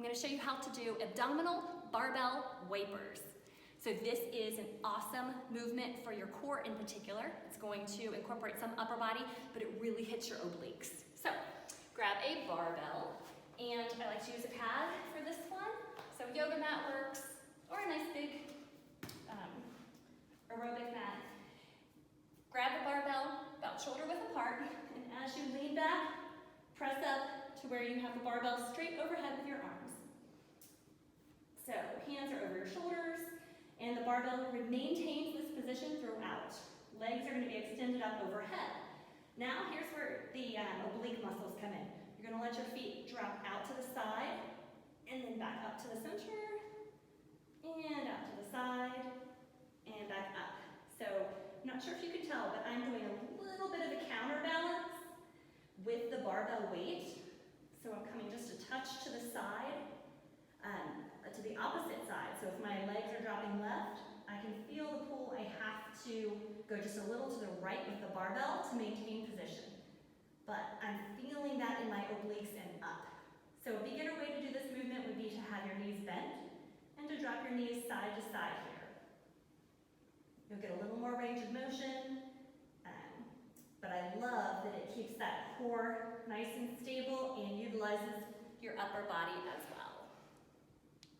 I'm going to show you how to do abdominal barbell wipers. So this is an awesome movement for your core in particular. It's going to incorporate some upper body, but it really hits your obliques. So grab a barbell, and I like to use a pad for this one. So yoga mat works, or a nice big aerobic mat. Grab the barbell about shoulder width apart, and as you lean back, press up to where you have the barbell straight overhead with your arms. So hands are over your shoulders, and the barbell maintains this position throughout. Legs are going to be extended up overhead. Now here's where the oblique muscles come in. You're going to let your feet drop out to the side, and then back up to the center, and out to the side, and back up. So I'm not sure if you can tell, but I'm doing a little bit of a counterbalance with the barbell weight. So I'm coming just a touch to the side, to the opposite side. So if my legs are dropping left, I can feel the pull. I have to go just a little to the right with the barbell to maintain position. But I'm feeling that in my obliques and up. So a beginner way to do this movement would be to have your knees bent and to drop your knees side to side here. You'll get a little more range of motion, but I love that it keeps that core nice and stable and utilizes your upper body as well.